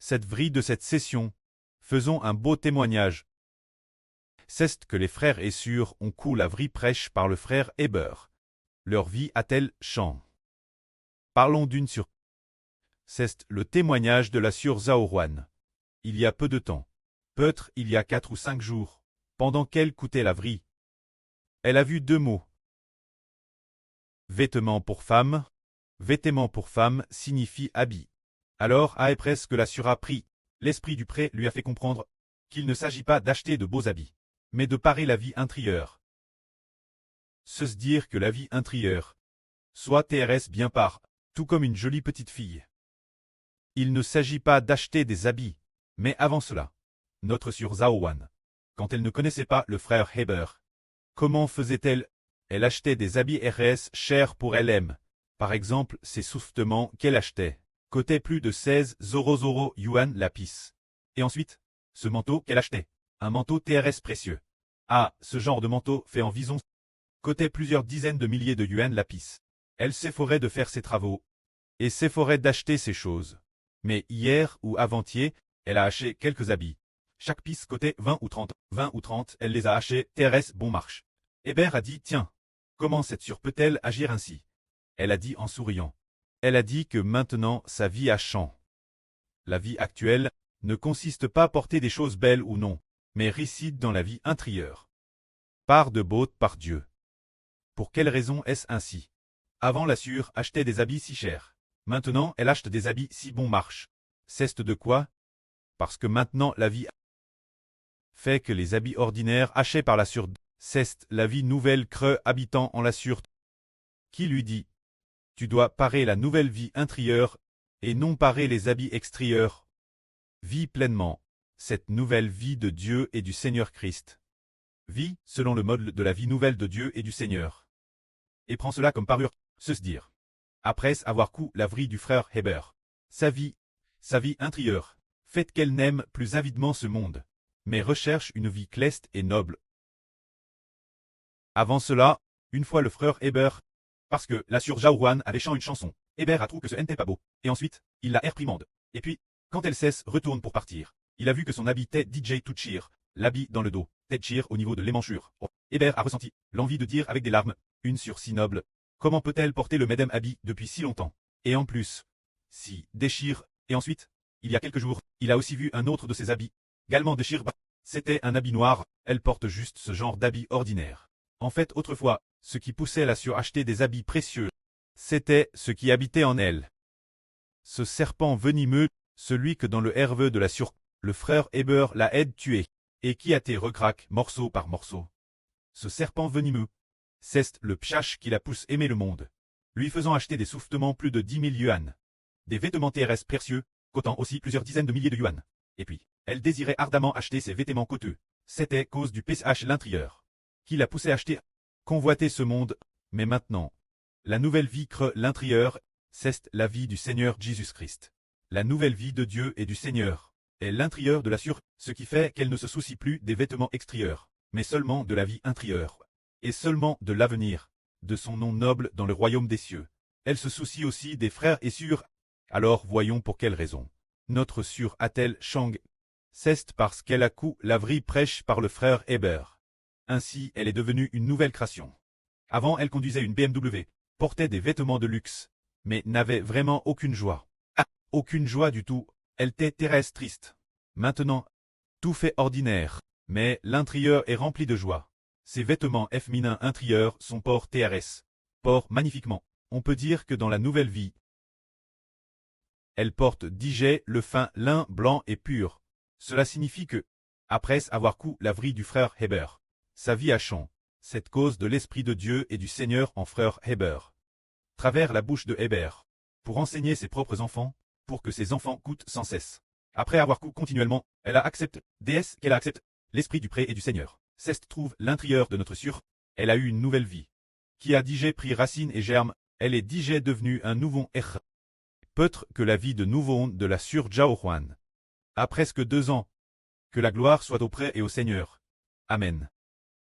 cette vrille de cette session, faisons un beau témoignage. C'est que les frères et sœurs ont cou la vrille prêche par le frère Heber. Leur vie a-t-elle chant? Parlons d'une sur. C'est le témoignage de la sœur Zaoruan. Il y a peu de temps, peut-être il y a 4 ou 5 jours, pendant qu'elle coûtait la vrille, elle a vu 2 mots. Vêtements pour femme. Vêtements pour femme signifie habit. Alors, à presque la sœur a pris. L'esprit du pré lui a fait comprendre qu'il ne s'agit pas d'acheter de beaux habits, mais de parer la vie intérieure. Se dire que la vie intérieure soit TRS bien par, tout comme une jolie petite fille. Il ne s'agit pas d'acheter des habits, mais avant cela, notre sœur Zaoruan, quand elle ne connaissait pas le frère Heber, comment faisait-elle? Elle achetait des habits RS chers pour elle-même. Par exemple, ces soustements qu'elle achetait coûtaient plus de 16 yuan lapis. Et ensuite, ce manteau qu'elle achetait, un manteau TRS précieux. Ah, ce genre de manteau fait environ coûtait plusieurs dizaines de milliers de yuan lapis. Elle s'efforait de faire ses travaux et s'efforait d'acheter ces choses. Mais hier ou avant-hier, elle a acheté quelques habits. Chaque pièce coûtait 20 ou 30. 20 ou 30, elle les a achetés TRS bon marche. Heber a dit, tiens, comment cette sœur peut-elle agir ainsi? Elle a dit en souriant. Elle a dit que maintenant sa vie a changé. La vie actuelle ne consiste pas à porter des choses belles ou non, mais réside dans la vie intérieure. Par de beauté par Dieu. Pour quelle raison est-ce ainsi? Avant la sœur achetait des habits si chers. Maintenant elle achète des habits si bon marche. C'est de quoi? Parce que maintenant la vie fait que les habits ordinaires achetés par la sœur, c'est la vie nouvelle creux habitant en la sœur. Qui lui dit? Tu dois parer la nouvelle vie intérieure, et non parer les habits extérieurs. Vis pleinement cette nouvelle vie de Dieu et du Seigneur Christ. Vis selon le mode de la vie nouvelle de Dieu et du Seigneur. Et prends cela comme parure, se dire. Après avoir cou la vrille du frère Heber, sa vie intérieure, fait qu'elle n'aime plus avidement ce monde, mais recherche une vie cleste et noble. Avant cela, une fois le frère Heber, parce que la sœur Zaoruan avait chanté une chanson, Heber a trouvé que ce n'était pas beau, et ensuite, il la réprimande. Et puis, quand elle cesse, retourne pour partir. Il a vu que son habit était DJ Touchir, l'habit dans le dos, Tetchir au niveau de l'émanchure. Oh, Heber a ressenti l'envie de dire avec des larmes, une sœur si noble, comment peut-elle porter le même habit depuis si longtemps? Et en plus, si déchire, et ensuite, il y a quelques jours, il a aussi vu un autre de ses habits, également déchire, c'était un habit noir, elle porte juste ce genre d'habit ordinaire. En fait, autrefois, ce qui poussait la sœur à acheter des habits précieux, c'était ce qui habitait en elle. Ce serpent venimeux, celui que dans le herveux de la sœur, le frère Heber l'a aide tué, et qui a été recraque morceau par morceau. Ce serpent venimeux, c'est le pchash qui la pousse aimer le monde, lui faisant acheter des soufflements plus de 10 000 yuan. Des vêtements terrestres précieux, coûtant aussi plusieurs dizaines de milliers de yuan. Et puis, elle désirait ardemment acheter ces vêtements coûteux. C'était cause du PSH l'intérieur, qui la poussait à acheter, convoiter ce monde. Mais maintenant, la nouvelle vie creux l'intérieur, c'est la vie du Seigneur Jésus-Christ. La nouvelle vie de Dieu et du Seigneur est l'intérieur de la sœur, ce qui fait qu'elle ne se soucie plus des vêtements extérieurs, mais seulement de la vie intérieure, et seulement de l'avenir, de son nom noble dans le royaume des cieux. Elle se soucie aussi des frères et sœurs. Alors voyons pour quelle raison. Notre sœur a-t-elle Shang? C'est parce qu'elle a cou la vrille prêche par le frère Heber. Ainsi, elle est devenue une nouvelle création. Avant, elle conduisait une BMW, portait des vêtements de luxe, mais n'avait vraiment aucune joie. Ah, aucune joie du tout, elle était terrestre triste. Maintenant, tout fait ordinaire, mais l'intérieur est rempli de joie. Ses vêtements féminins intérieurs sont port TRS. Port magnifiquement. On peut dire que dans la nouvelle vie, elle porte DJ le fin lin blanc et pur. Cela signifie que, après avoir cou la vrille du frère Heber, sa vie a changé. Cette cause de l'Esprit de Dieu et du Seigneur en frère Heber. Travers la bouche de Heber. Pour enseigner ses propres enfants, pour que ses enfants coûtent sans cesse. Après avoir cou continuellement, elle a accepté, déesse qu'elle a accepté, l'Esprit du pré et du Seigneur. Ceste trouve l'intérieur de notre sœur. Elle a eu une nouvelle vie. Qui a DJ pris racine et germe, elle est DJ devenue un nouveau R. Peut-être que la vie de nouveau de la sœur Zaoruan. À presque 2 ans. Que la gloire soit auprès et au Seigneur. Amen.